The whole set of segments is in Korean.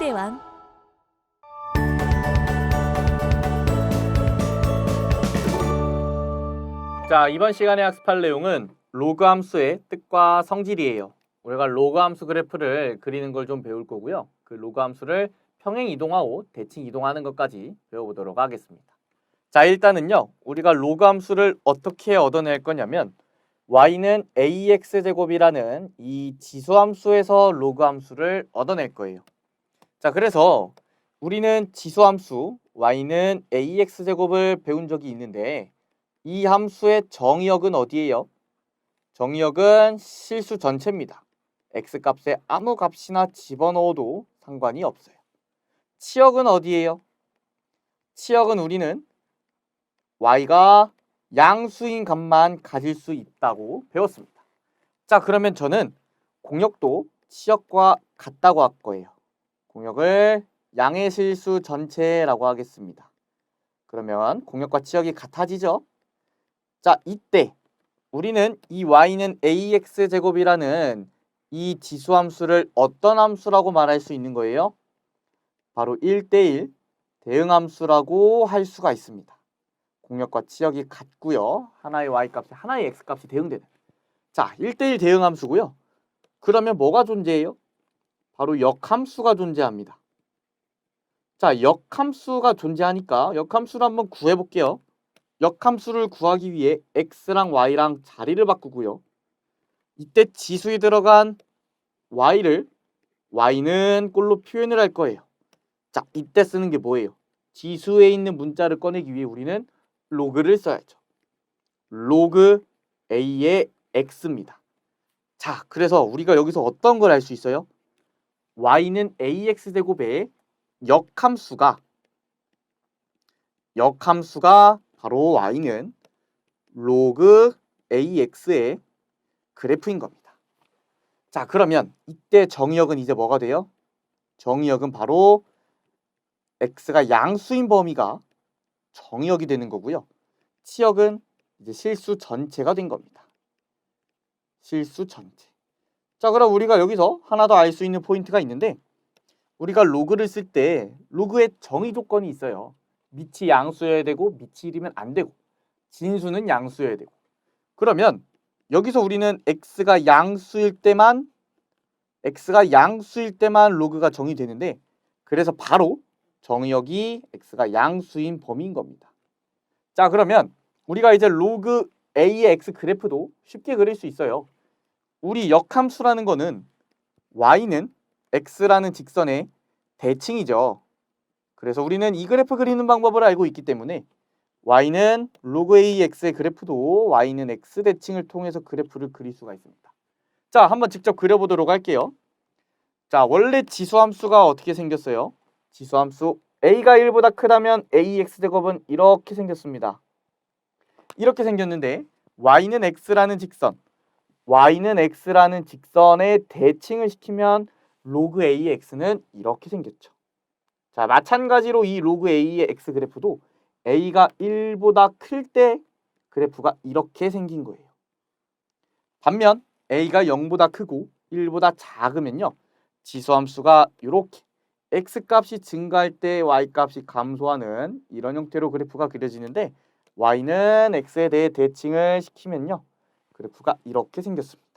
수학의 왕. 자, 이번 시간에 학습할 내용은 로그 함수의 뜻과 성질이에요. 우리가 로그 함수 그래프를 그리는 걸 좀 배울 거고요. 그 로그 함수를 평행 이동하고 대칭 이동하는 것까지 배워보도록 하겠습니다. 자, 일단은요, 우리가 로그 함수를 어떻게 얻어낼 거냐면 y는 ax제곱이라는 이 지수함수에서 로그 함수를 얻어낼 거예요. 자, 그래서 우리는 지수함수 y는 ax제곱을 배운 적이 있는데 이 함수의 정의역은 어디예요? 정의역은 실수 전체입니다. x값에 아무 값이나 집어넣어도 상관이 없어요. 치역은 어디예요? 치역은 우리는 y가 양수인 값만 가질 수 있다고 배웠습니다. 자, 그러면 저는 공역도 치역과 같다고 할 거예요. 공역을 양의 실수 전체라고 하겠습니다. 그러면 공역과 치역이 같아지죠? 자, 이때 우리는 이 y는 ax제곱이라는 이 지수함수를 어떤 함수라고 말할 수 있는 거예요? 바로 1대1 대응함수라고 할 수가 있습니다. 공역과 치역이 같고요. 하나의 y값에 하나의 x값이 대응되는. 자, 1대1 대응함수고요. 그러면 뭐가 존재해요? 바로 역함수가 존재합니다. 자, 역함수가 존재하니까 역함수를 한번 구해볼게요. 역함수를 구하기 위해 x랑 y랑 자리를 바꾸고요. 이때 지수에 들어간 y는 꼴로 표현을 할 거예요. 자, 이때 쓰는 게 뭐예요? 지수에 있는 문자를 꺼내기 위해 우리는 로그를 써야죠. 로그 a의 x입니다. 자, 그래서 우리가 여기서 어떤 걸 알 수 있어요? y는 ax제곱의 역함수가 바로 y는 로그 ax의 그래프인 겁니다. 자, 그러면 이때 정의역은 이제 뭐가 돼요? 정의역은 바로 x가 양수인 범위가 정의역이 되는 거고요. 치역은 이제 실수 전체가 된 겁니다. 실수 전체. 자, 그럼 우리가 여기서 하나 더 알 수 있는 포인트가 있는데 우리가 로그를 쓸 때 로그의 정의 조건이 있어요. 밑이 양수여야 되고 밑이 1이면 안 되고 진수는 양수여야 되고. 그러면 여기서 우리는 x가 양수일 때만 로그가 정의되는데 그래서 바로 정의역이 x가 양수인 범위인 겁니다. 자, 그러면 우리가 이제 로그 a의 x 그래프도 쉽게 그릴 수 있어요. 우리 역함수라는 거는 y는 x라는 직선의 대칭이죠. 그래서 우리는 이 그래프 그리는 방법을 알고 있기 때문에 y는 로그 ax의 그래프도 y는 x 대칭을 통해서 그래프를 그릴 수가 있습니다. 자, 한번 직접 그려보도록 할게요. 자, 원래 지수함수가 어떻게 생겼어요? 지수함수 a가 1보다 크다면 ax제곱은 이렇게 생겼습니다. 이렇게 생겼는데 y는 x라는 직선의 대칭을 시키면 로그 a의 x는 이렇게 생겼죠. 자, 마찬가지로 이 로그 a의 x 그래프도 a가 1보다 클 때 그래프가 이렇게 생긴 거예요. 반면 a가 0보다 크고 1보다 작으면요. 지수함수가 이렇게 x값이 증가할 때 y값이 감소하는 이런 형태로 그래프가 그려지는데 y는 x에 대해 대칭을 시키면요. 그래프가 이렇게 생겼습니다.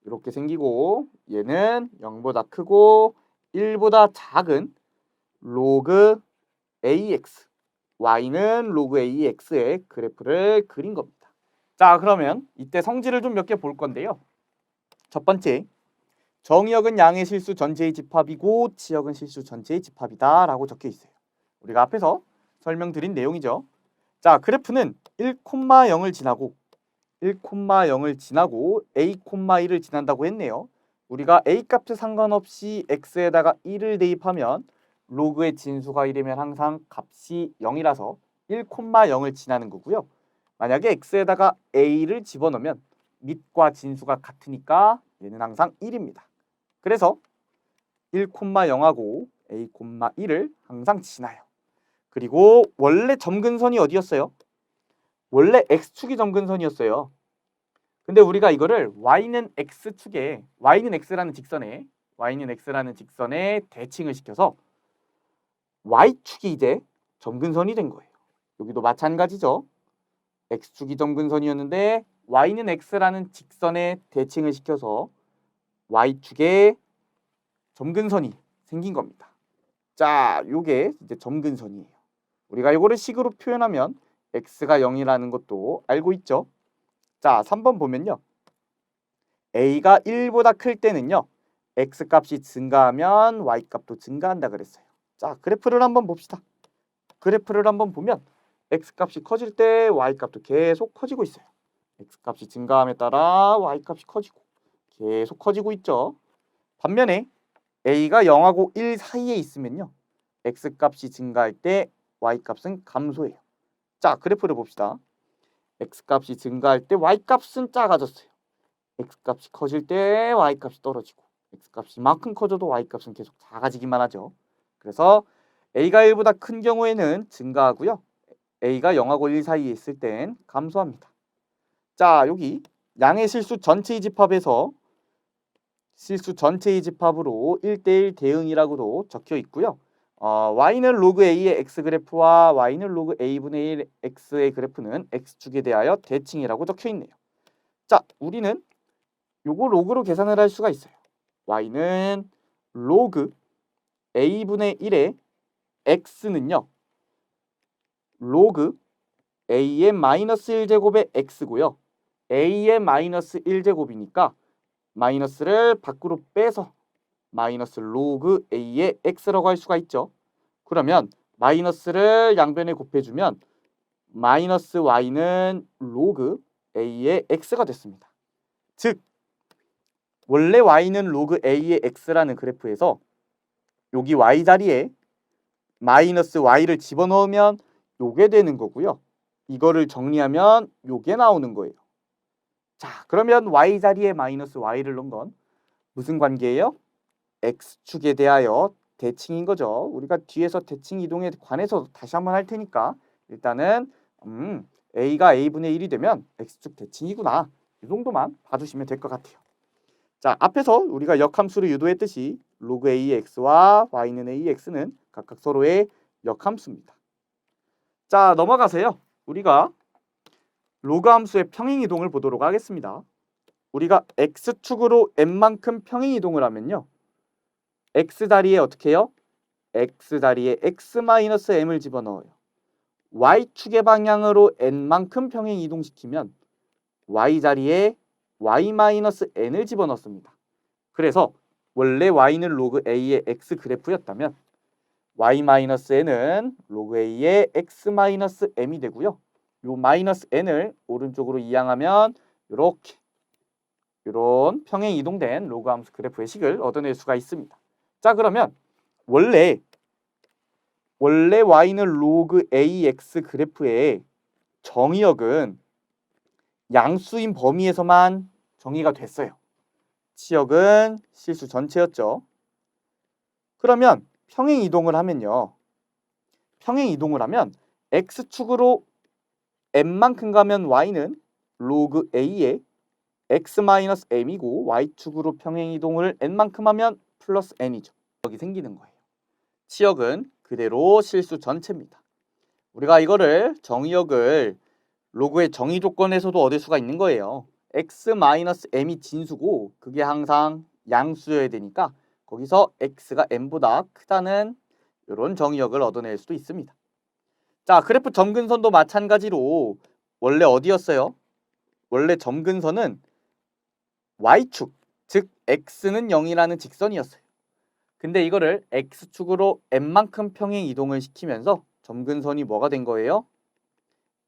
이렇게 생기고 얘는 0보다 크고 1보다 작은 로그 ax y는 로그 ax의 그래프를 그린 겁니다. 자, 그러면 이때 성질을 좀 몇 개 볼 건데요. 첫 번째, 정의역은 양의 실수 전체의 집합이고 치역은 실수 전체의 집합이다 라고 적혀 있어요. 우리가 앞에서 설명드린 내용이죠. 자, 그래프는 1,0을 지나고 a, 1을 지난다고 했네요. 우리가 a 값에 상관없이 x에다가 1을 대입하면 로그의 진수가 1이면 항상 값이 0이라서 1,0을 지나는 거고요. 만약에 x에다가 a를 집어넣으면 밑과 진수가 같으니까 얘는 항상 1입니다. 그래서 1,0하고 a, 1을 항상 지나요. 그리고 원래 점근선이 어디였어요? 원래 x축이 점근선이었어요. 근데 우리가 이거를 y는 x라는 직선에 y는 x라는 직선에 대칭을 시켜서 y축이 이제 점근선이 된 거예요. 여기도 마찬가지죠. x축이 점근선이었는데 y는 x라는 직선에 대칭을 시켜서 y축에 점근선이 생긴 겁니다. 자, 요게 이제 점근선이에요. 우리가 이거를 식으로 표현하면 x가 0이라는 것도 알고 있죠. 자, 3번 보면요. a가 1보다 클 때는요. x값이 증가하면 y값도 증가한다 그랬어요. 자, 그래프를 한번 봅시다. 그래프를 한번 보면 x값이 커질 때 y값도 계속 커지고 있어요. x값이 증가함에 따라 y값이 커지고 계속 커지고 있죠. 반면에 a가 0하고 1 사이에 있으면요. x값이 증가할 때 y값은 감소해요. 자, 그래프를 봅시다. x값이 증가할 때 y값은 작아졌어요. x값이 커질 때 y값이 떨어지고 x값이 이만큼 커져도 y값은 계속 작아지기만 하죠. 그래서 a가 1보다 큰 경우에는 증가하고요. a가 0하고 1 사이에 있을 땐 감소합니다. 자, 여기 양의 실수 전체의 집합에서 실수 전체의 집합으로 1대1 대응이라고도 적혀 있고요. y는 로그 a의 x 그래프와 y는 로그 a분의 1 x의 그래프는 x축에 대하여 대칭이라고 적혀 있네요. 자, 우리는 요거 로그로 계산을 할 수가 있어요. y는 로그 a분의 1의 x는요. 로그 a의 마이너스 1제곱의 x고요. a의 마이너스 1제곱이니까 마이너스를 밖으로 빼서 마이너스 로그 a의 x라고 할 수가 있죠. 그러면 마이너스를 양변에 곱해주면 마이너스 y는 로그 a의 x가 됐습니다. 즉 원래 y는 로그 a의 x라는 그래프에서 여기 y 자리에 마이너스 y를 집어넣으면 요게 되는 거고요. 이거를 정리하면 요게 나오는 거예요. 자, 그러면 y 자리에 마이너스 y를 넣은 건 무슨 관계예요? x축에 대하여 대칭인 거죠. 우리가 뒤에서 대칭 이동에 관해서 다시 한번 할 테니까 일단은 a가 a분의 1이 되면 x축 대칭이구나. 이 정도만 봐주시면 될 것 같아요. 자, 앞에서 우리가 역함수를 유도했듯이 로그 a의 x와 y는 a의 x는 각각 서로의 역함수입니다. 자, 넘어가세요. 우리가 로그 함수의 평행이동을 보도록 하겠습니다. 우리가 x축으로 n만큼 평행이동을 하면요. x자리에 어떻게 해요? x자리에 x-m을 집어넣어요. y축의 방향으로 n만큼 평행이동시키면 y자리에 y-n을 집어넣습니다. 그래서 원래 y는 로그 a의 x 그래프였다면 y-n은 로그 a의 x-m이 되고요. 요 마이너스 n을 오른쪽으로 이항하면 이렇게 이런 평행 이동된 로그 함수 그래프의 식을 얻어낼 수가 있습니다. 자, 그러면 원래 y는 로그 ax 그래프의 정의역은 양수인 범위에서만 정의가 됐어요. 치역은 실수 전체였죠. 그러면 평행 이동을 하면요. 평행 이동을 하면 x축으로 n만큼 가면 y는 로그 a의 x-m이고 y축으로 평행 이동을 n만큼 하면 플러스 n이죠. 여기 생기는 거예요. 치역은 그대로 실수 전체입니다. 우리가 이거를 정의역을 로그의 정의 조건에서도 얻을 수가 있는 거예요. x-m이 진수고 그게 항상 양수여야 되니까 거기서 x가 n보다 크다는 이런 정의역을 얻어낼 수도 있습니다. 자, 그래프 점근선도 마찬가지로 원래 어디였어요? 원래 점근선은 y축, 즉 x는 0이라는 직선이었어요. 근데 이거를 x축으로 n만큼 평행 이동을 시키면서 점근선이 뭐가 된 거예요?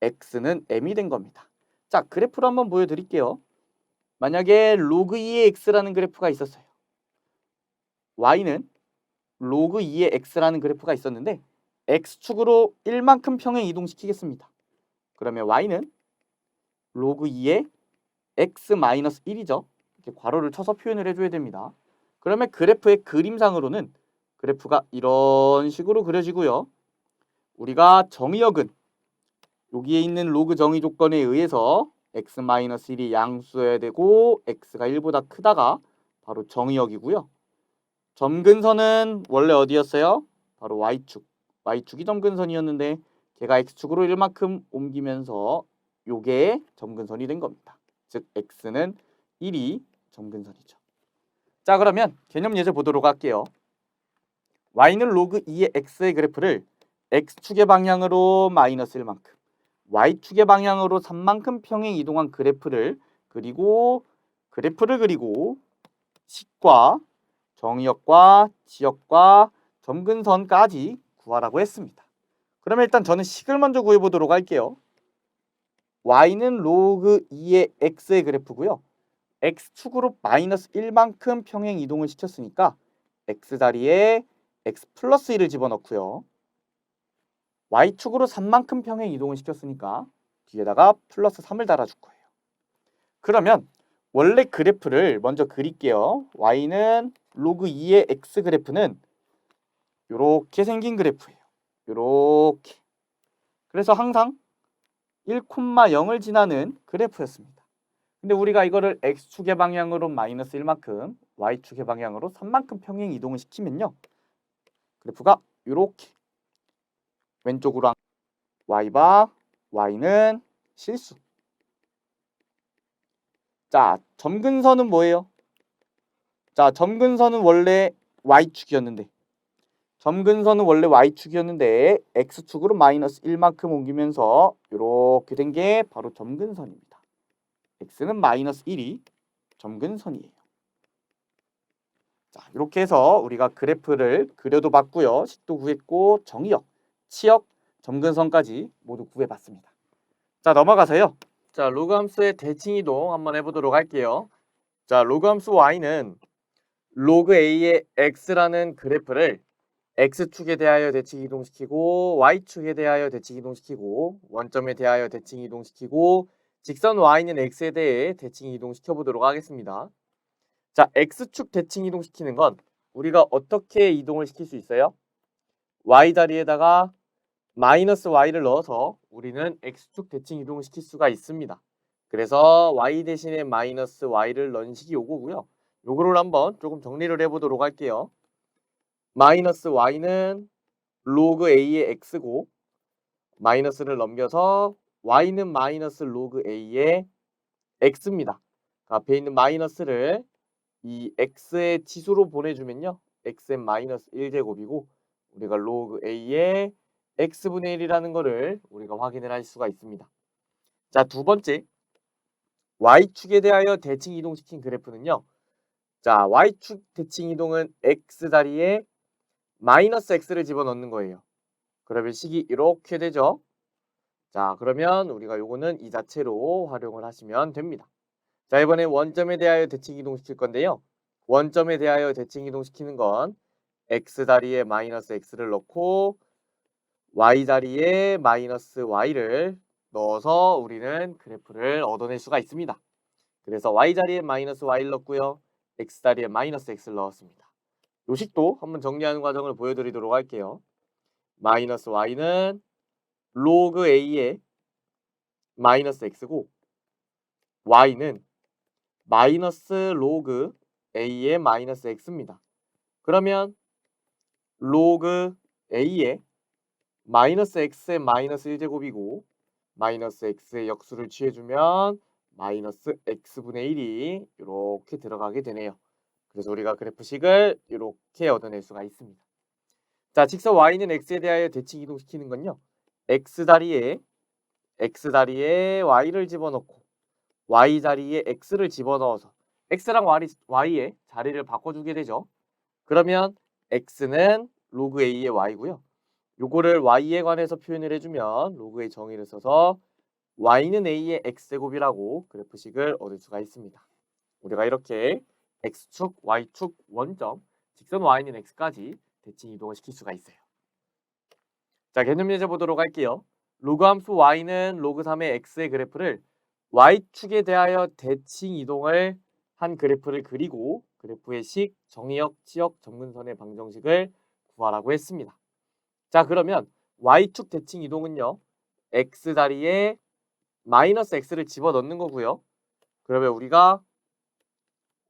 x는 m이 된 겁니다. 자, 그래프로 한번 보여드릴게요. 만약에 로그 2의 x라는 그래프가 있었어요. y는 로그 2의 x라는 그래프가 있었는데 x축으로 1만큼 평행 이동시키겠습니다. 그러면 y는 로그 2의 x-1이죠. 이렇게 괄호를 쳐서 표현을 해줘야 됩니다. 그러면 그래프의 그림상으로는 그래프가 이런 식으로 그려지고요. 우리가 정의역은 여기에 있는 로그 정의 조건에 의해서 x-1이 양수여야 되고 x가 1보다 크다가 바로 정의역이고요. 점근선은 원래 어디였어요? 바로 y축. y축이 점근선이었는데 걔가 x축으로 1만큼 옮기면서 요게 점근선이 된 겁니다. 즉 x는 1이 점근선이죠. 자, 그러면 개념 예제 보도록 할게요. y는 로그 2의 x의 그래프를 x축의 방향으로 마이너스 1만큼, y축의 방향으로 3만큼 평행 이동한 그래프를 그리고 식과 정의역과 지역과 점근선까지 구하라고 했습니다. 그러면 일단 저는 식을 먼저 구해보도록 할게요. y는 로그 2의 x의 그래프고요. x축으로 마이너스 1만큼 평행 이동을 시켰으니까 x자리에 x 플러스 1을 집어넣고요. y축으로 3만큼 평행 이동을 시켰으니까 뒤에다가 플러스 3을 달아줄 거예요. 그러면 원래 그래프를 먼저 그릴게요. y는 로그 2의 x 그래프는 이렇게 생긴 그래프예요. 이렇게. 그래서 항상 1,0을 지나는 그래프였습니다. 근데 우리가 이거를 x축의 방향으로 마이너스 1만큼, y축의 방향으로 3만큼 평행 이동을 시키면요. 그래프가 이렇게 왼쪽으로 y바, y는 실수. 자, 점근선은 뭐예요? 자, 점근선은 원래 y축이었는데 x축으로 마이너스 1만큼 옮기면서 이렇게 된 게 바로 점근선입니다. x는 마이너스 1이 점근선이에요. 자, 이렇게 해서 우리가 그래프를 그려도 봤고요. 식도 구했고 정의역, 치역, 점근선까지 모두 구해봤습니다. 자, 넘어가서요. 자, 로그 함수의 대칭 이동 한번 해보도록 할게요. 자, 로그 함수 y는 로그 a의 x라는 그래프를 x축에 대하여 대칭 이동시키고 y축에 대하여 대칭 이동시키고 원점에 대하여 대칭 이동시키고 직선 y는 x에 대해 대칭 이동시켜 보도록 하겠습니다. 자, x축 대칭 이동시키는 건 우리가 어떻게 이동을 시킬 수 있어요? y 자리에다가 마이너스 y를 넣어서 우리는 x축 대칭 이동을 시킬 수가 있습니다. 그래서 y 대신에 마이너스 y를 넣은 식이 요거고요. 요거를 한번 조금 정리를 해보도록 할게요. 마이너스 y는 로그 a의 x고 마이너스를 넘겨서 y는 마이너스 로그 a의 x입니다. 앞에 있는 마이너스를 이 x의 치수로 보내주면요. x는 마이너스 1제곱이고 우리가 로그 a의 x분의 1이라는 거를 우리가 확인을 할 수가 있습니다. 자, 두 번째 y축에 대하여 대칭 이동시킨 그래프는요. 자, y축 대칭 이동은 x 자리에 마이너스 x를 집어넣는 거예요. 그러면 식이 이렇게 되죠. 자, 그러면 우리가 요거는 이 자체로 활용을 하시면 됩니다. 자, 이번에 원점에 대하여 대칭 이동시킬 건데요. 원점에 대하여 대칭 이동시키는 건 x 자리에 마이너스 x를 넣고 y 자리에 마이너스 y를 넣어서 우리는 그래프를 얻어낼 수가 있습니다. 그래서 y 자리에 마이너스 y를 넣고요. x 자리에 마이너스 x를 넣었습니다. 요 식도 한번 정리하는 과정을 보여드리도록 할게요. 마이너스 y는 로그 a의 마이너스 x고 y는 마이너스 로그 a의 마이너스 x입니다. 그러면 로그 a의 마이너스 x의 마이너스 1제곱이고 마이너스 x의 역수를 취해주면 마이너스 x분의 1이 이렇게 들어가게 되네요. 그래서 우리가 그래프식을 이렇게 얻어낼 수가 있습니다. 자, 직선 y는 x에 대하여 대칭 이동시키는 건요. x자리에 y를 집어넣고 y 자리에 x를 집어넣어서 x랑 y의 자리를 바꿔주게 되죠. 그러면 x는 로그 a의 y고요. 요거를 y에 관해서 표현을 해주면 로그의 정의를 써서 y는 a의 x제곱이라고 그래프식을 얻을 수가 있습니다. 우리가 이렇게 x축, y축, 원점, 직선 y는 x까지 대칭 이동을 시킬 수가 있어요. 자, 개념 예제 보도록 할게요. 로그 함수 y는 로그 3의 x의 그래프를 y축에 대하여 대칭 이동을 한 그래프를 그리고 그래프의 식, 정의역, 치역, 점근선의 방정식을 구하라고 했습니다. 자, 그러면 y축 대칭 이동은요. x 자리에 마이너스 x를 집어넣는 거고요. 그러면 우리가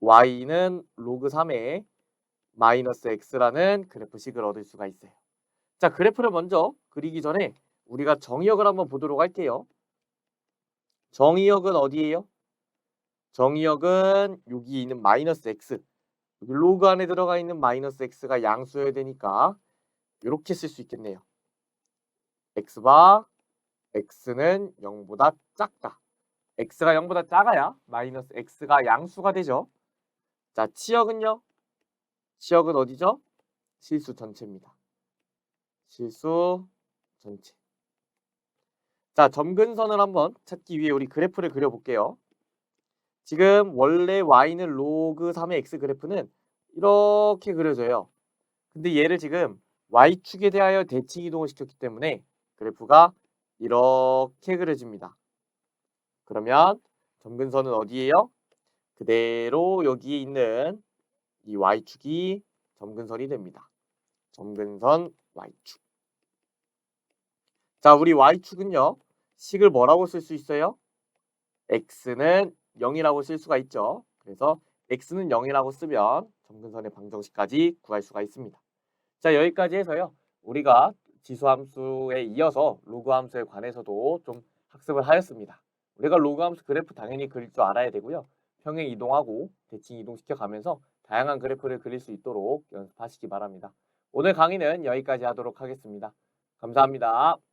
y는 로그 3의 마이너스 x라는 그래프식을 얻을 수가 있어요. 자, 그래프를 먼저 그리기 전에 우리가 정의역을 한번 보도록 할게요. 정의역은 어디예요? 정의역은 여기 있는 마이너스 x. 여기 로그 안에 들어가 있는 마이너스 x가 양수여야 되니까 이렇게 쓸 수 있겠네요. x바 x는 0보다 작다. x가 0보다 작아야 마이너스 x가 양수가 되죠. 자, 치역은요? 치역은 어디죠? 실수 전체입니다. 실수 전체. 자, 점근선을 한번 찾기 위해 우리 그래프를 그려볼게요. 지금 원래 y는 로그 3의 x 그래프는 이렇게 그려져요. 근데 얘를 지금 y축에 대하여 대칭 이동을 시켰기 때문에 그래프가 이렇게 그려집니다. 그러면 점근선은 어디예요? 그대로 여기에 있는 이 y축이 점근선이 됩니다. 점근선 y축. 자, 우리 y축은요. 식을 뭐라고 쓸 수 있어요? x는 0이라고 쓸 수가 있죠. 그래서 x는 0이라고 쓰면 점근선의 방정식까지 구할 수가 있습니다. 자, 여기까지 해서요. 우리가 지수함수에 이어서 로그함수에 관해서도 좀 학습을 하였습니다. 우리가 로그함수 그래프 당연히 그릴 줄 알아야 되고요. 평행 이동하고 대칭 이동시켜 가면서 다양한 그래프를 그릴 수 있도록 연습하시기 바랍니다. 오늘 강의는 여기까지 하도록 하겠습니다. 감사합니다.